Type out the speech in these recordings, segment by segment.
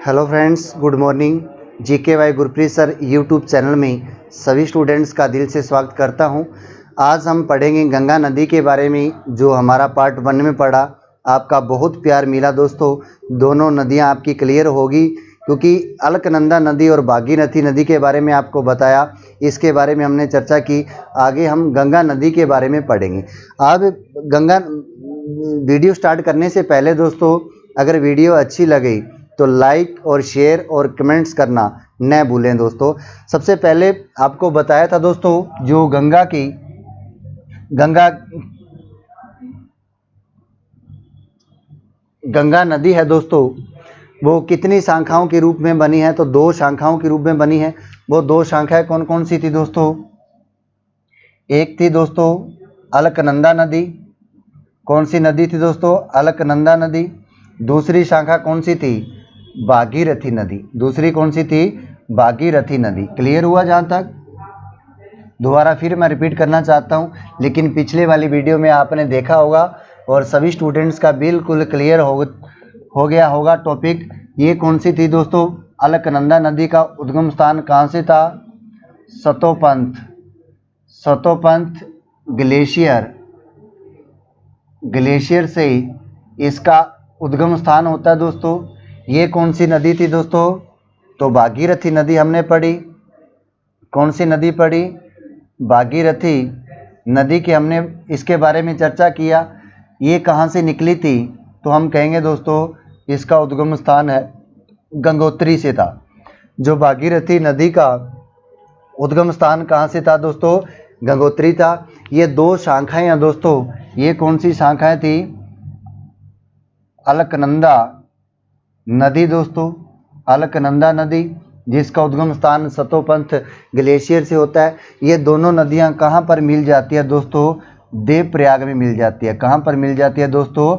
Hello friends, good morning. GKY Gurpreet sir YouTube channel में सभी students का दिल से स्वागत करता हूं। आज हम पढ़ेंगे गंगा नदी के बारे में, जो हमारा पार्ट 1 में पढ़ा। आपका बहुत प्यार मिला दोस्तों। दोनों नदियां आपकी क्लियर होगी, क्योंकि अलकनंदा नदी और भागीरथी नदी के बारे में आपको बताया। इसके बारे में हमने चर्चा की। आगे हम गंगा नदी के बारे में पढ़ेंगे। अब गंगा वीडियो स्टार्ट करने से पहले दोस्तों, अगर वीडियो अच्छी लगे तो लाइक और शेयर और कमेंट्स करना न भूलें दोस्तों। सबसे पहले आपको बताया था दोस्तों, जो गंगा नदी है दोस्तों, वो कितनी शाखाओं के रूप में बनी है? तो 2 शाखाओं के रूप में बनी है। वो 2 शाखाएं कौन कौन सी थी दोस्तों? एक थी दोस्तों अलकनंदा नदी। कौन सी नदी थी दोस्तों? अलकनंदा नदी। दूसरी शाखा कौन सी थी? भागीरथी नदी। दूसरी कौन सी थी? भागीरथी नदी। क्लियर हुआ? जहाँ तक दोबारा फिर मैं रिपीट करना चाहता हूँ, लेकिन पिछले वाली वीडियो में आपने देखा होगा और सभी स्टूडेंट्स का बिल्कुल क्लियर हो गया होगा टॉपिक। ये कौन सी थी दोस्तों? अलकनंदा नदी का उद्गम स्थान कहाँ से था? सतोपंथ ग्लेशियर से इसका उद्गम स्थान होता है दोस्तों। ये कौन सी नदी थी दोस्तों? तो भागीरथी नदी हमने पढ़ी। कौन सी नदी पढ़ी? भागीरथी नदी की हमने इसके बारे में चर्चा किया। ये कहाँ से निकली थी? तो हम कहेंगे दोस्तों, इसका उद्गम स्थान है गंगोत्री से था। जो भागीरथी नदी का उद्गम स्थान कहाँ से था दोस्तों? गंगोत्री था। ये 2 शाखाएं हैं दोस्तों। ये कौन सी शाखाएं थी? अलकनंदा नदी दोस्तों, अलकनंदा नदी, जिसका उद्गम स्थान सतोपंथ ग्लेशियर से होता है। ये दोनों नदियां कहाँ पर मिल जाती है दोस्तों? देवप्रयाग में मिल जाती है। कहाँ पर मिल जाती है दोस्तों?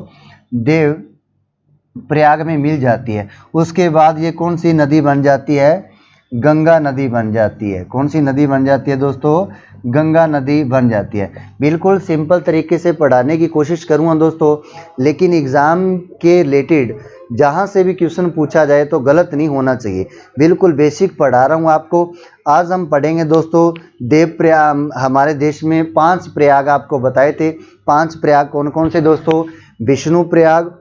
देवप्रयाग में मिल जाती है। उसके बाद ये कौन सी नदी बन जाती है? गंगा नदी बन जाती है। कौन सी नदी बन जाती है दोस्तों? गंगा नदी बन जाती है। बिल्कुल सिंपल तरीके से पढ़ाने की कोशिश करूँगा दोस्तों, लेकिन एग्ज़ाम के रिलेटेड जहाँ से भी क्वेश्चन पूछा जाए तो गलत नहीं होना चाहिए। बिल्कुल बेसिक पढ़ा रहा हूँ आपको। आज हम पढ़ेंगे दोस्तों देवप्रयाग। हमारे देश में 5 प्रयाग आपको बताए थे। 5 प्रयाग कौन कौन से दोस्तों? विष्णु प्रयाग,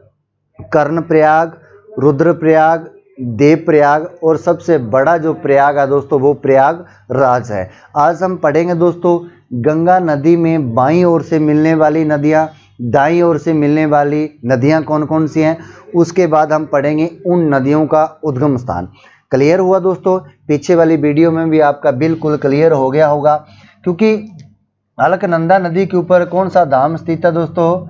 कर्ण प्रयाग, रुद्र प्रयाग, देव प्रयाग, और सबसे बड़ा जो प्रयाग है दोस्तों, वो प्रयागराज है। आज हम पढ़ेंगे दोस्तों गंगा नदी में बाईं ओर से मिलने वाली नदियाँ, दाईं ओर से मिलने वाली नदियाँ कौन कौन सी हैं। उसके बाद हम पढ़ेंगे उन नदियों का उद्गम स्थान। क्लियर हुआ दोस्तों? पीछे वाली वीडियो में भी आपका बिल्कुल क्लियर हो गया होगा, क्योंकि अलकनंदा नदी के ऊपर कौन सा धाम स्थित है दोस्तों?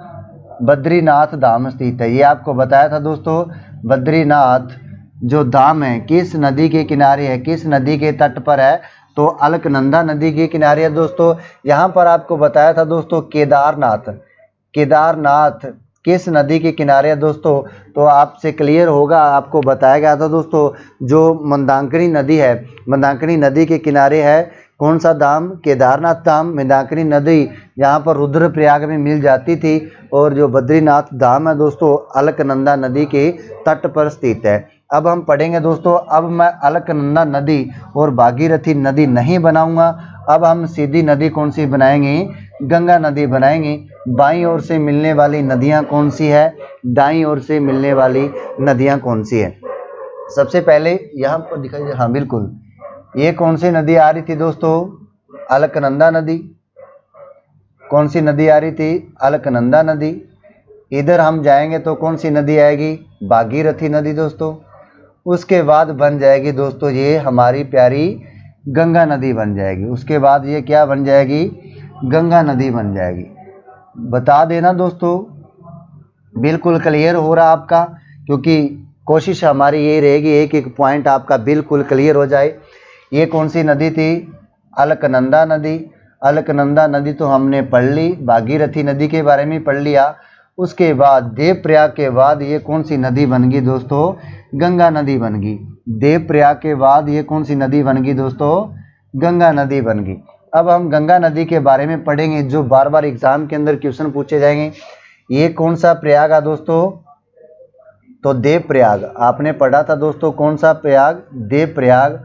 बद्रीनाथ धाम स्थित है। ये आपको बताया था दोस्तों। बद्रीनाथ जो धाम है किस नदी के किनारे है? किस नदी के तट पर है? तो अलकनंदा नदी के किनारे है दोस्तों। यहाँ पर आपको बताया था दोस्तों केदारनाथ किस नदी के किनारे है दोस्तों? तो आपसे क्लियर होगा, आपको बताया गया था दोस्तों, जो मंदाकिनी नदी है, मंदाकिनी नदी के किनारे है कौन सा धाम? केदारनाथ धाम। मंदाकिनी नदी यहाँ पर रुद्रप्रयाग में मिल जाती थी, और जो बद्रीनाथ धाम है दोस्तों, अलकनंदा नदी के तट पर स्थित है। अब हम पढ़ेंगे दोस्तों, अब मैं अलकनंदा नदी और भागीरथी नदी नहीं बनाऊंगा। अब हम सीधी नदी कौन सी बनाएंगे? गंगा नदी बनाएंगे। बाईं ओर से मिलने वाली नदियां कौन सी है? दाईं ओर से मिलने वाली नदियां कौन सी है? सबसे पहले यहाँ पर दिखाइए। हाँ बिल्कुल, ये कौन सी नदी आ रही थी दोस्तों? अलकनंदा नदी। कौन सी नदी आ रही थी? अलकनंदा नदी। इधर हम जाएंगे तो कौन सी नदी आएगी? भागीरथी नदी दोस्तों। उसके बाद बन जाएगी दोस्तों ये हमारी प्यारी गंगा नदी बन जाएगी। उसके बाद ये क्या बन जाएगी? गंगा नदी बन जाएगी। बता देना दोस्तों, बिल्कुल क्लियर हो रहा आपका, क्योंकि कोशिश हमारी ये रहेगी एक एक पॉइंट आपका बिल्कुल क्लियर हो जाए। ये कौन सी नदी थी? अलकनंदा नदी। अलकनंदा नदी तो हमने पढ़ ली। भागीरथी नदी के बारे में पढ़ लिया। उसके बाद देवप्रयाग के बाद ये कौन सी नदी बन गई दोस्तों? गंगा नदी बन गई। देवप्रयाग के बाद ये कौन सी नदी बन गई दोस्तों? गंगा नदी बन गई। अब हम गंगा नदी के बारे में पढ़ेंगे, जो बार बार एग्जाम के अंदर क्वेश्चन पूछे जाएंगे। ये कौन सा प्रयाग है दोस्तों? तो देवप्रयाग आपने पढ़ा था दोस्तों, कौन सा प्रयाग? देवप्रयाग।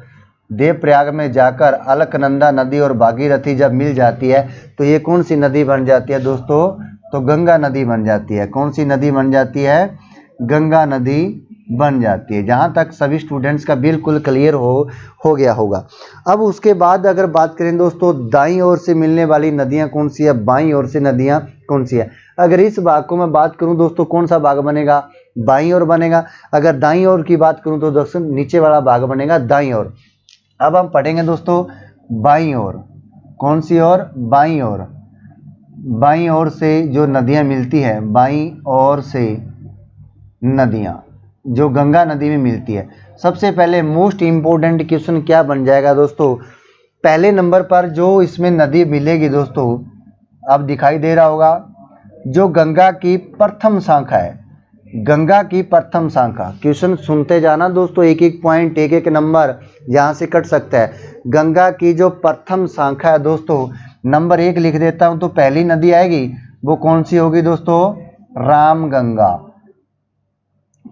देवप्रयाग में जाकर अलकनंदा नदी और भागीरथी जब मिल जाती है तो ये कौन सी नदी बन जाती है दोस्तों? तो गंगा नदी बन जाती है। कौन सी नदी बन जाती है? गंगा नदी बन जाती है। जहाँ तक सभी स्टूडेंट्स का बिल्कुल क्लियर हो गया होगा। अब उसके बाद अगर बात करें दोस्तों, दाईं ओर से मिलने वाली नदियाँ कौन सी है, बाईं ओर से नदियाँ कौन सी है? अगर इस भाग को मैं बात करूं दोस्तों, कौन सा भाग बनेगा? बाईं ओर बनेगा। अगर दाईं ओर की बात करूं तो दोस्तों नीचे वाला भाग बनेगा दाईं ओर। अब हम पढ़ेंगे दोस्तों बाईं ओर। कौन सी ओर? बाईं ओर। बाईं ओर से जो नदियां मिलती है, बाईं ओर से नदियां जो गंगा नदी में मिलती है, सबसे पहले मोस्ट इंपोर्टेंट क्वेश्चन क्या बन जाएगा दोस्तों? पहले नंबर पर जो इसमें नदी मिलेगी दोस्तों, अब दिखाई दे रहा होगा, जो गंगा की प्रथम शाखा है, गंगा की प्रथम शाखा। क्वेश्चन सुनते जाना दोस्तों, एक एक पॉइंट, एक एक नंबर यहाँ से कट सकता है। गंगा की जो प्रथम शाखा है दोस्तों, नंबर 1 लिख देता हूँ, तो पहली नदी आएगी वो कौन सी होगी दोस्तों? रामगंगा।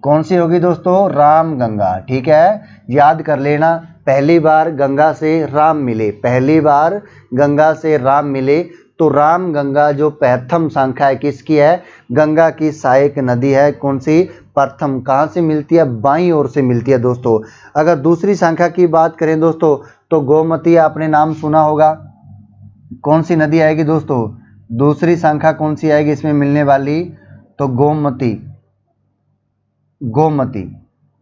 कौन सी होगी दोस्तों? रामगंगा। ठीक है, याद कर लेना। पहली बार गंगा से राम मिले, पहली बार गंगा से राम मिले तो रामगंगा जो प्रथम शाखा है किसकी है? गंगा की सहायक नदी है। कौन सी? प्रथम। कहाँ से मिलती है? बाईं ओर से मिलती है दोस्तों। अगर दूसरी शाखा की बात करें दोस्तों, तो गोमती आपने नाम सुना होगा। कौन सी नदी आएगी दोस्तों? दूसरी शाखा कौन सी आएगी इसमें मिलने वाली? तो गोमती। गोमती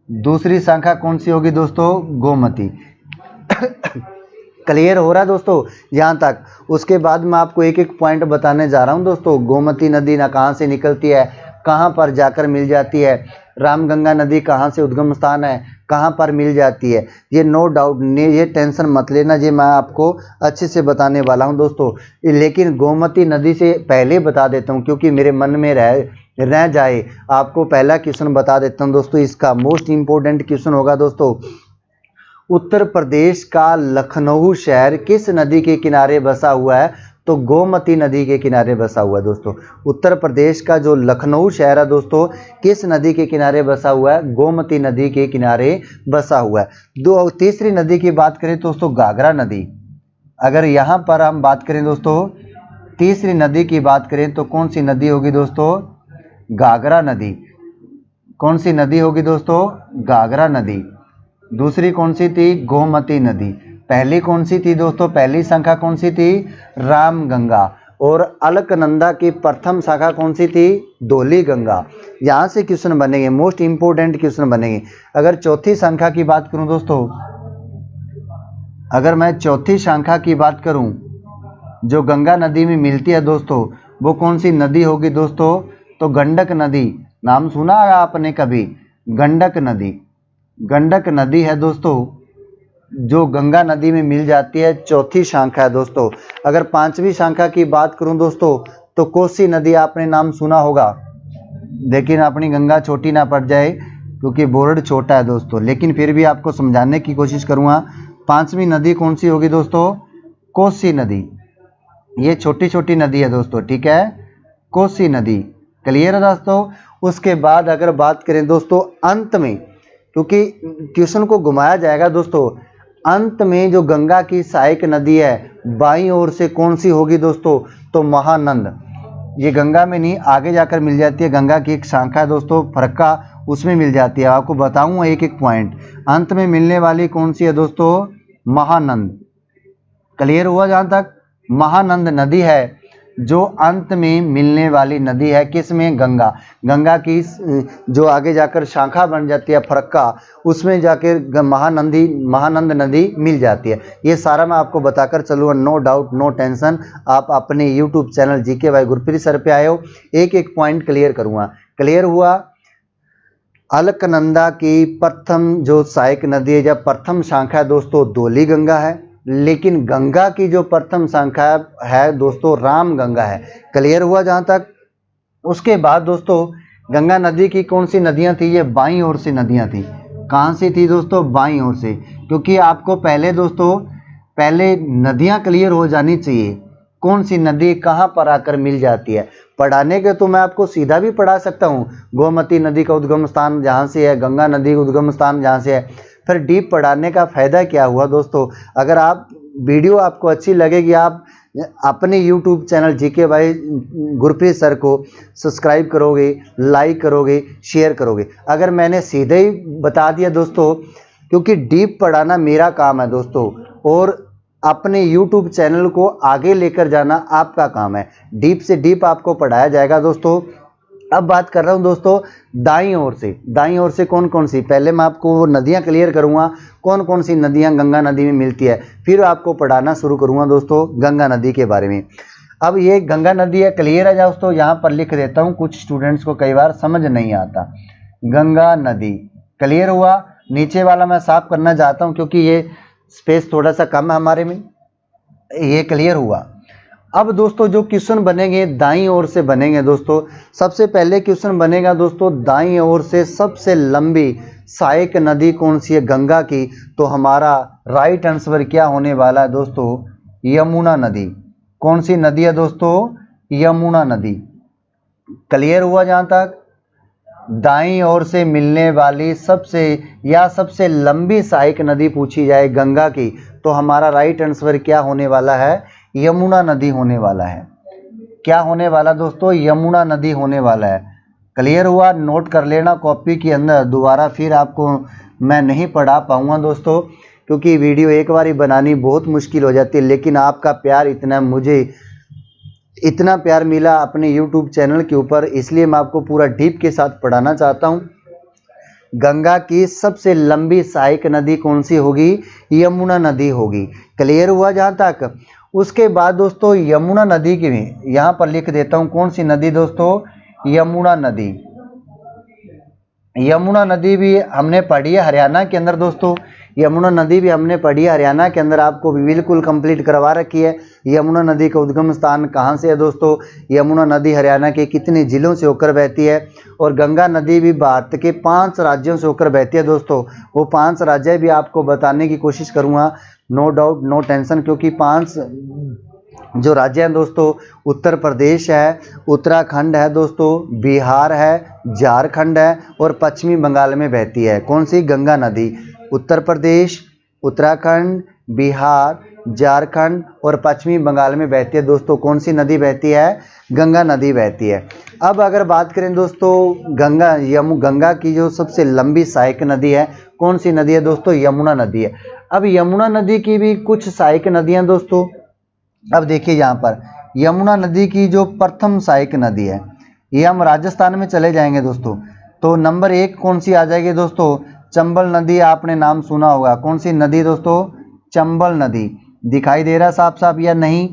दूसरी शाखा कौन सी होगी दोस्तों? गोमती। क्लियर हो रहा है दोस्तों यहाँ तक? उसके बाद मैं आपको एक एक पॉइंट बताने जा रहा हूँ दोस्तों। गोमती नदी ना कहाँ से निकलती है, कहाँ पर जाकर मिल जाती है, रामगंगा नदी कहाँ से उद्गम स्थान है, कहाँ पर मिल जाती है, ये नो डाउट नहीं, ये टेंशन मत लेना, ये मैं आपको अच्छे से बताने वाला हूँ दोस्तों। लेकिन गोमती नदी से पहले बता देता हूँ, क्योंकि मेरे मन में रह जाए, आपको पहला क्वेश्चन बता देता हूँ दोस्तों। इसका मोस्ट इंपोर्टेंट क्वेश्चन होगा दोस्तों, उत्तर प्रदेश का लखनऊ शहर किस नदी के किनारे बसा हुआ है? तो गोमती नदी के किनारे बसा हुआ है दोस्तों। उत्तर प्रदेश का जो लखनऊ शहर है दोस्तों, किस नदी के किनारे बसा हुआ है? गोमती नदी के किनारे बसा हुआ है। तीसरी नदी की बात करें दोस्तों, घाघरा नदी। अगर यहाँ पर हम बात करें दोस्तों, तीसरी नदी की बात करें तो कौन सी नदी होगी दोस्तों? घाघरा नदी। कौन सी नदी होगी दोस्तों? घाघरा नदी। दूसरी कौन सी थी? गोमती नदी। पहली कौन सी थी दोस्तों? पहली शाखा कौन सी थी? रामगंगा। और अलकनंदा की प्रथम शाखा कौन सी थी? धौली गंगा। यहाँ से क्वेश्चन बनेंगे, मोस्ट इंपोर्टेंट क्वेश्चन बनेंगे। अगर चौथी शाखा की बात करूं दोस्तों, अगर मैं चौथी शाखा की बात करूं जो गंगा नदी में मिलती है दोस्तों, वो कौन सी नदी होगी दोस्तों? तो गंडक नदी। नाम सुना है आपने कभी? गंडक नदी। गंडक नदी है दोस्तों जो गंगा नदी में मिल जाती है, चौथी शाखा है दोस्तों। अगर पांचवी शाखा की बात करूं दोस्तों, तो कोसी नदी आपने नाम सुना होगा, लेकिन अपनी गंगा छोटी ना पड़ जाए क्योंकि बोर्ड छोटा है दोस्तों, लेकिन फिर भी आपको समझाने की कोशिश करूंगा। पांचवी नदी कौन सी होगी दोस्तों? कोसी नदी। ये छोटी छोटी नदी है दोस्तों, ठीक है, कोसी नदी। क्लियर है दोस्तों? उसके बाद अगर बात करें दोस्तों अंत में, क्योंकि क्वेश्चन को घुमाया जाएगा दोस्तों, अंत में जो गंगा की सहायक नदी है बाईं ओर से कौन सी होगी दोस्तों? तो महानंद। ये गंगा में नहीं, आगे जाकर मिल जाती है, गंगा की एक शाखा है दोस्तों फरक्का, उसमें मिल जाती है। आपको बताऊंगा एक एक पॉइंट। अंत में मिलने वाली कौन सी है दोस्तों? महानंद। क्लियर हुआ? जहाँ तक महानंद नदी है जो अंत में मिलने वाली नदी है, किस में? गंगा। गंगा की जो आगे जाकर शाखा बन जाती है फरक्का, उसमें जाकर महानंद नदी मिल जाती है। ये सारा मैं आपको बताकर चलूँगा, नो डाउट, नो टेंशन। आप अपने YouTube channel GK by Gurpreet sir पे आए हो, एक एक पॉइंट क्लियर करूँगा। क्लियर हुआ? अलकनंदा की प्रथम जो सहायक नदी है या प्रथम शाखा है दोस्तों, धौली गंगा है, लेकिन गंगा की जो प्रथम शाखा है दोस्तों रामगंगा है। क्लियर हुआ जहाँ तक? उसके बाद दोस्तों गंगा नदी की कौन सी नदियाँ थी? ये बाईं ओर से नदियाँ थी। कहाँ से थी दोस्तों? बाईं ओर से। क्योंकि आपको पहले दोस्तों नदियाँ क्लियर हो जानी चाहिए, कौन सी नदी कहाँ पर आकर मिल जाती है। पढ़ाने के तो मैं आपको सीधा भी पढ़ा सकता हूँ, गोमती नदी का उद्गम स्थान जहाँ से है, गंगा नदी का उद्गम स्थान जहाँ से है। फिर डीप पढ़ाने का फ़ायदा क्या हुआ दोस्तों? अगर आप वीडियो आपको अच्छी लगेगी, आप अपने YouTube चैनल जीके भाई गुरप्रीत सर को सब्सक्राइब करोगे, लाइक करोगे, शेयर करोगे। अगर मैंने सीधे ही बता दिया दोस्तों, क्योंकि डीप पढ़ाना मेरा काम है दोस्तों, और अपने YouTube चैनल को आगे लेकर जाना आपका काम है। डीप से डीप आपको पढ़ाया जाएगा दोस्तों। अब बात कर रहा हूं दोस्तों दाईं ओर से। दाईं ओर से कौन कौन सी, पहले मैं आपको वो नदियां क्लियर करूंगा, कौन कौन सी नदियां गंगा नदी में मिलती है, फिर आपको पढ़ाना शुरू करूंगा दोस्तों गंगा नदी के बारे में। अब ये गंगा नदी है, क्लियर है दोस्तों? यहाँ पर लिख देता हूँ, कुछ स्टूडेंट्स को कई बार समझ नहीं आता। गंगा नदी क्लियर हुआ। नीचे वाला मैं साफ करना चाहता हूँ क्योंकि ये स्पेस थोड़ा सा कम है हमारे में। ये क्लियर हुआ। अब दोस्तों जो क्वेश्चन बनेंगे दाईं ओर से बनेंगे दोस्तों। सबसे पहले क्वेश्चन बनेगा दोस्तों दाईं ओर से सबसे लंबी सहायक नदी कौन सी है गंगा की? तो हमारा राइट आंसर क्या होने वाला है दोस्तों? यमुना नदी। कौन सी नदी है दोस्तों? यमुना नदी। क्लियर हुआ? जहां तक दाईं ओर से मिलने वाली सबसे लंबी सहायक नदी पूछी जाए गंगा की, तो हमारा राइट आंसर क्या होने वाला है? यमुना नदी होने वाला है। क्या होने वाला दोस्तों? यमुना नदी होने वाला है। क्लियर हुआ? नोट कर लेना कॉपी के अंदर। दोबारा फिर आपको मैं नहीं पढ़ा पाऊंगा दोस्तों, क्योंकि वीडियो एक बार ही बनानी बहुत मुश्किल हो जाती है, लेकिन आपका प्यार इतना, मुझे इतना प्यार मिला अपने YouTube चैनल के ऊपर, इसलिए मैं आपको पूरा डीप के साथ पढ़ाना चाहता हूँ। गंगा की सबसे लंबी सहायक नदी कौन सी होगी? यमुना नदी होगी। क्लियर हुआ? जहाँ तक उसके बाद दोस्तों यमुना नदी की भी यहाँ पर लिख देता हूँ। कौन सी नदी दोस्तों? यमुना नदी। यमुना नदी भी हमने पढ़ी है हरियाणा के अंदर दोस्तों। यमुना नदी भी हमने पढ़ी है हरियाणा के अंदर, आपको भी बिल्कुल कंप्लीट करवा रखी है। यमुना नदी का उद्गम स्थान कहाँ से है दोस्तों? यमुना नदी हरियाणा के कितने जिलों से होकर बहती है? और गंगा नदी भी भारत के 5 राज्यों से होकर बहती है दोस्तों। वो 5 राज्य भी आपको बताने की कोशिश करूँगा, नो डाउट, नो टेंशन, क्योंकि 5 जो राज्य हैं दोस्तों, उत्तर प्रदेश है, उत्तराखंड है दोस्तों, बिहार है, झारखंड है और पश्चिमी बंगाल में बहती है। कौन सी? गंगा नदी। उत्तर प्रदेश, उत्तराखंड, बिहार, झारखंड और पश्चिमी बंगाल में बहती है दोस्तों। कौन सी नदी बहती है? गंगा नदी बहती है। अब अगर बात करें दोस्तों गंगा की जो सबसे लंबी सहायक नदी है, कौन सी नदी है दोस्तों? यमुना नदी है। अब यमुना नदी की भी कुछ सहायक नदियाँ दोस्तों। अब देखिए यहाँ पर यमुना नदी की जो प्रथम सहायक नदी है, ये हम राजस्थान में चले जाएंगे दोस्तों, तो नंबर 1 कौन सी आ जाएगी दोस्तों? चंबल नदी। आपने नाम सुना होगा। कौन सी नदी दोस्तों? चंबल नदी। दिखाई दे रहा साफ साफ या नहीं?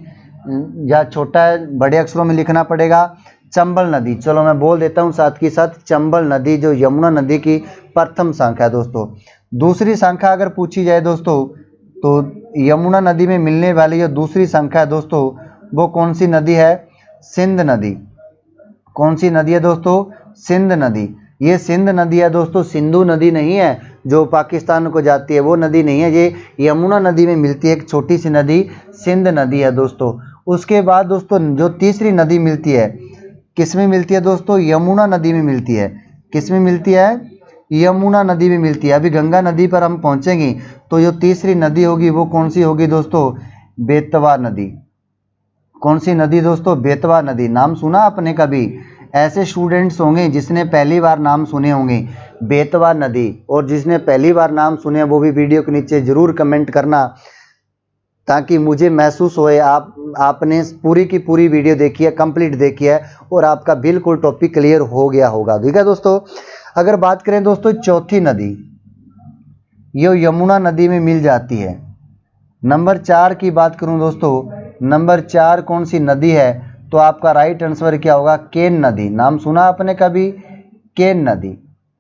या छोटा है, बड़े अक्षरों में लिखना पड़ेगा। चंबल नदी। चलो मैं बोल देता हूँ साथ के साथ, चंबल नदी जो यमुना नदी की प्रथम शाखा है दोस्तों। दूसरी शाखा अगर पूछी जाए दोस्तों, तो यमुना नदी में मिलने वाली जो दूसरी शाखा है दोस्तों, वो कौन सी नदी है? सिंध नदी। कौन सी नदी है दोस्तों? सिंध नदी। ये सिंध नदी है दोस्तों, सिंधु नदी नहीं है जो पाकिस्तान को जाती है, वो नदी नहीं है। ये यमुना नदी में मिलती है एक छोटी सी नदी, सिंध नदी है दोस्तों। उसके बाद दोस्तों जो तीसरी नदी मिलती है, किस में मिलती है दोस्तों? यमुना नदी में मिलती है। किस में मिलती है? यमुना नदी में मिलती है। अभी गंगा नदी पर हम पहुंचेंगे, तो जो तीसरी नदी होगी वो कौन सी होगी दोस्तों? बेतवा नदी। कौन सी नदी दोस्तों? बेतवा नदी। नाम सुना आपने कभी? ऐसे स्टूडेंट्स होंगे जिसने पहली बार नाम सुने होंगे, बेतवा नदी। और जिसने पहली बार नाम सुने वो भी वीडियो के नीचे ज़रूर कमेंट करना, ताकि मुझे महसूस होए आपने पूरी की पूरी वीडियो देखी है, कंप्लीट देखी है और आपका बिल्कुल टॉपिक क्लियर हो गया होगा। ठीक है दोस्तों। अगर बात करें दोस्तों चौथी नदी, ये यमुना नदी में मिल जाती है। नंबर 4 की बात करूं दोस्तों, नंबर 4 कौन सी नदी है? तो आपका राइट आंसर क्या होगा? केन नदी। नाम सुना आपने कभी? केन नदी।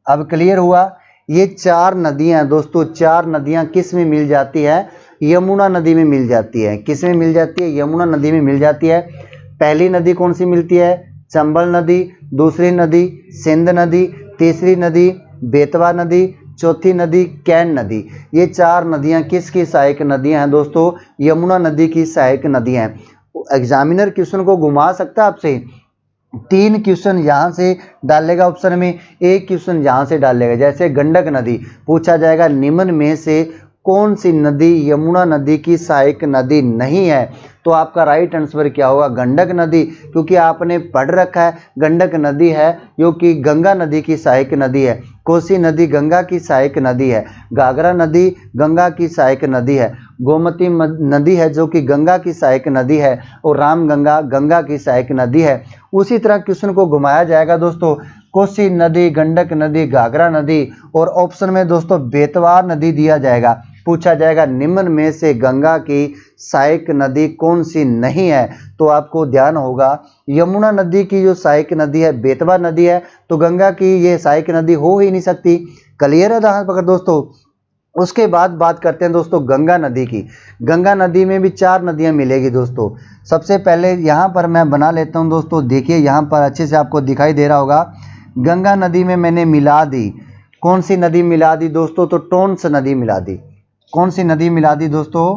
अब क्लियर हुआ? ये 4 नदियां दोस्तों, 4 नदियां किस में मिल जाती है? यमुना नदी में मिल जाती है। किस में मिल जाती है? यमुना नदी में मिल जाती है। पहली नदी कौन सी मिलती है? चंबल नदी। दूसरी नदी सिंध नदी। तीसरी नदी बेतवा नदी। चौथी नदी कैन नदी। ये 4 नदियां किसकी सहायक नदियां हैं दोस्तों? यमुना नदी की सहायक नदियां हैं। एग्जामिनर क्वेश्चन को घुमा सकता है आपसे, 3 क्वेश्चन यहाँ से डालेगा ऑप्शन में, 1 क्वेश्चन यहाँ से डालेगा। जैसे गंडक नदी पूछा जाएगा निम्न में से कौन सी नदी यमुना नदी की सहायक नदी नहीं है, तो आपका राइट आंसर क्या होगा, गंडक नदी, क्योंकि आपने पढ़ रखा है गंडक नदी है जो कि गंगा नदी की सहायक नदी है। कोसी नदी गंगा की सहायक नदी है, घाघरा नदी गंगा की सहायक नदी है, गोमती नदी है जो कि गंगा की सहायक नदी है, और रामगंगा गंगा की सहायक नदी है। उसी तरह क्वेश्चन को घुमाया जाएगा दोस्तों, कोसी नदी, गंडक नदी, घाघरा नदी, और ऑप्शन में दोस्तों बेतवा नदी दिया जाएगा। पूछा जाएगा निम्न में से गंगा की सहायक नदी कौन सी नहीं है, तो आपको ध्यान होगा यमुना नदी की जो सहायक नदी है बेतवा नदी है, तो गंगा की ये सहायक नदी हो ही नहीं सकती। क्लियर है यहाँ पर दोस्तों। उसके बाद बात करते हैं दोस्तों गंगा नदी की। गंगा नदी में भी 4 नदियाँ मिलेगी दोस्तों। सबसे पहले यहाँ पर मैं बना लेता हूँ दोस्तों, देखिए यहाँ पर अच्छे से आपको दिखाई दे रहा होगा। गंगा नदी में मैंने मिला दी, कौन सी नदी मिला दी दोस्तों, तो टोंस नदी मिला दी। कौन सी नदी मिला दी दोस्तों,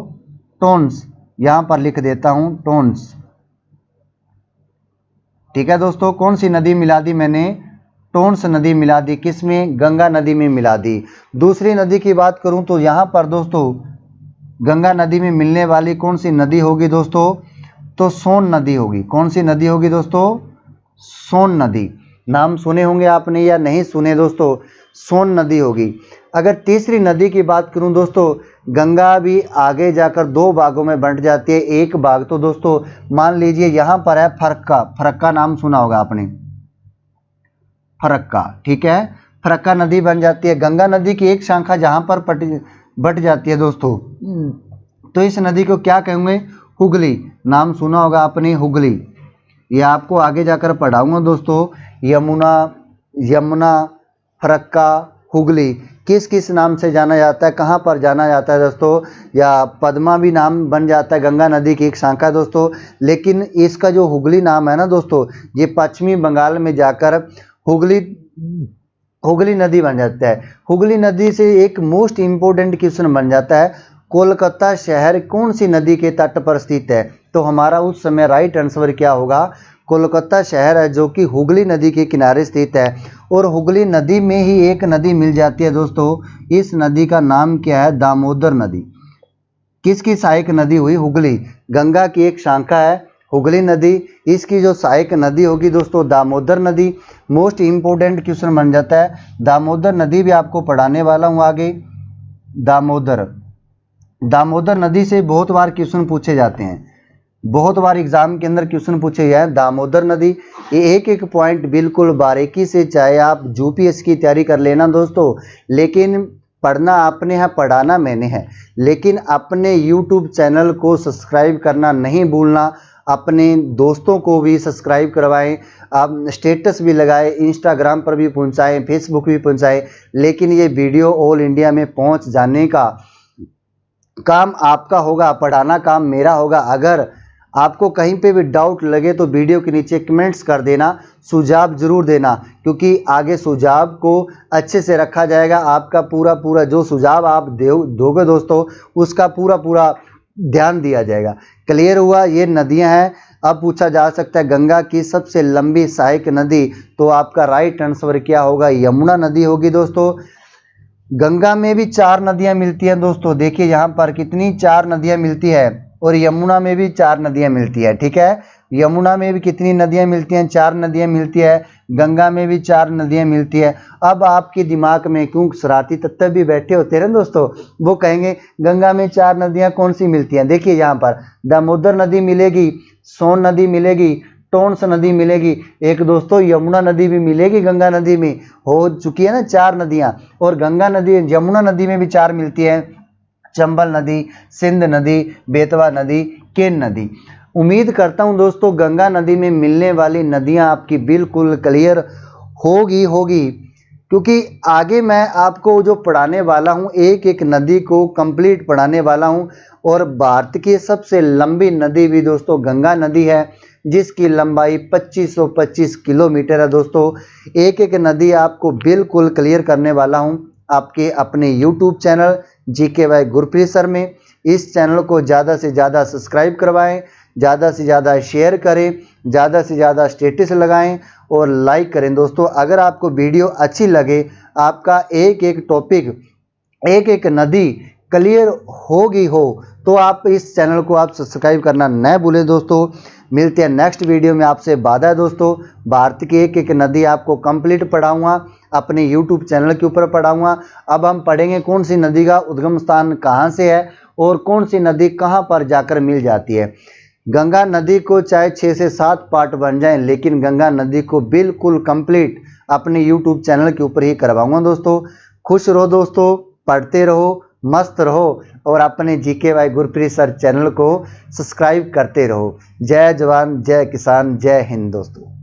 टोंस, यहाँ पर लिख देता हूँ टोंस। ठीक है दोस्तों, कौन सी नदी मिला दी मैंने, टोंस नदी मिला दी, किसमें, गंगा नदी में मिला दी। दूसरी नदी की बात करूं तो यहाँ पर दोस्तों गंगा नदी में मिलने वाली कौन सी नदी होगी दोस्तों, तो सोन नदी होगी। कौन सी नदी होगी दोस्तों, सोन नदी। नाम सुने होंगे आपने या नहीं सुने दोस्तों, सोन नदी होगी। अगर तीसरी नदी की बात करूं दोस्तों, गंगा भी आगे जाकर 2 भागों में बंट जाती है। एक भाग तो दोस्तों मान लीजिए यहाँ पर है फरक्का, फरक्का नाम सुना होगा आपने, फरक्का, ठीक है, फरक्का नदी बन जाती है। गंगा नदी की एक शाखा जहाँ पर बट जाती है दोस्तों, तो इस नदी को क्या कहेंगे, हुगली। नाम सुना होगा आपने, हुगली। ये आपको आगे जाकर पढ़ाऊंगा दोस्तों। यमुना, यमुना, फरक्का, हुगली किस किस नाम से जाना जाता है, कहाँ पर जाना जाता है दोस्तों, या पद्मा भी नाम बन जाता है, गंगा नदी की एक शाखा दोस्तों। लेकिन इसका जो हुगली नाम है ना दोस्तों, ये पश्चिमी बंगाल में जाकर हुगली नदी बन जाता है। हुगली नदी से एक मोस्ट इम्पोर्टेंट क्वेश्चन बन जाता है, कोलकाता शहर कौन सी नदी के तट पर स्थित है, तो हमारा उस समय राइट आंसर क्या होगा, कोलकाता शहर है जो कि हुगली नदी के किनारे स्थित है। और हुगली नदी में ही एक नदी मिल जाती है दोस्तों, इस नदी का नाम क्या है, दामोदर नदी। किसकी सहायक नदी हुई, हुगली, गंगा की एक शाखा है हुगली नदी, इसकी जो सहायक नदी होगी दोस्तों दामोदर नदी। मोस्ट इम्पोर्टेंट क्वेश्चन बन जाता है, दामोदर नदी भी आपको पढ़ाने वाला हूँ आगे। दामोदर, दामोदर नदी से बहुत बार क्वेश्चन पूछे जाते हैं, बहुत बार एग्जाम के अंदर क्वेश्चन पूछे गए हैं। दामोदर नदी, ये एक एक पॉइंट बिल्कुल बारीकी से, चाहे आप यूपीएससी की तैयारी कर लेना दोस्तों, लेकिन पढ़ना आपने है, पढ़ाना मैंने है। लेकिन अपने यूट्यूब चैनल को सब्सक्राइब करना नहीं भूलना, अपने दोस्तों को भी सब्सक्राइब करवाएं, आप स्टेटस भी लगाएं, इंस्टाग्राम पर भी पहुंचाएं, फेसबुक भी पहुंचाएं। लेकिन ये वीडियो ऑल इंडिया में पहुंच जाने का काम आपका होगा, पढ़ाना काम मेरा होगा। अगर आपको कहीं पे भी डाउट लगे तो वीडियो के नीचे कमेंट्स कर देना, सुझाव जरूर देना, क्योंकि आगे सुझाव को अच्छे से रखा जाएगा। आपका पूरा जो सुझाव आप दोगे दोस्तों, उसका पूरा ध्यान दिया जाएगा। क्लियर हुआ, ये नदियां हैं। अब पूछा जा सकता है गंगा की सबसे लंबी सहायक नदी, तो आपका राइट आंसर क्या होगा, यमुना नदी होगी दोस्तों। गंगा में भी 4 नदियां मिलती हैं दोस्तों, देखिए यहाँ पर कितनी 4 नदियां मिलती है, और यमुना में भी 4 नदियां मिलती है। ठीक है, यमुना में भी कितनी नदियां मिलती हैं, 4 नदियां मिलती है। गंगा में भी 4 नदियां मिलती है। अब आपके दिमाग में क्यों शरारती तत्व भी बैठे होते हैं दोस्तों, वो कहेंगे गंगा में 4 नदियां कौन सी मिलती हैं। देखिए यहाँ पर दामोदर नदी मिलेगी, सोन नदी मिलेगी, टोंस नदी मिलेगी, एक दोस्तों यमुना नदी भी मिलेगी। गंगा नदी में हो चुकी है ना 4 नदियां, और गंगा नदी, यमुना नदी में भी 4 मिलती है, चंबल नदी, सिंध नदी, बेतवा नदी, केन नदी। उम्मीद करता हूं दोस्तों गंगा नदी में मिलने वाली नदियां आपकी बिल्कुल क्लियर होगी, क्योंकि आगे मैं आपको जो पढ़ाने वाला हूं एक एक नदी को कंप्लीट पढ़ाने वाला हूं। और भारत की सबसे लंबी नदी भी दोस्तों गंगा नदी है, जिसकी लंबाई 2525 किलोमीटर है दोस्तों। एक एक नदी आपको बिल्कुल क्लियर करने वाला हूं आपके अपने YouTube channel GK by Gurpreet sir में। इस चैनल को ज़्यादा से ज़्यादा सब्सक्राइब करवाएं, ज़्यादा से ज़्यादा शेयर करें, ज़्यादा से ज़्यादा स्टेटस लगाएं और लाइक करें। दोस्तों अगर आपको वीडियो अच्छी लगे, आपका एक एक टॉपिक, एक एक नदी क्लियर होगी हो, तो आप इस चैनल को आप सब्सक्राइब करना न भूलें। दोस्तों मिलते हैं नेक्स्ट वीडियो में, आपसे वादा है दोस्तों, भारत की एक एक नदी आपको कंप्लीट पढ़ाऊंगा, अपने यूट्यूब चैनल के ऊपर पढ़ाऊंगा। अब हम पढ़ेंगे कौन सी नदी का उद्गम स्थान कहाँ से है और कौन सी नदी कहाँ पर जाकर मिल जाती है। गंगा नदी को चाहे 6 से 7 पार्ट बन जाएं, लेकिन गंगा नदी को बिल्कुल कंप्लीट अपने यूट्यूब चैनल के ऊपर ही करवाऊंगा। दोस्तों खुश रहो दोस्तों, पढ़ते रहो, मस्त रहो और अपने GK by Gurpreet sir channel को सब्सक्राइब करते रहो। जय जवान, जय किसान, जय हिंद दोस्तों।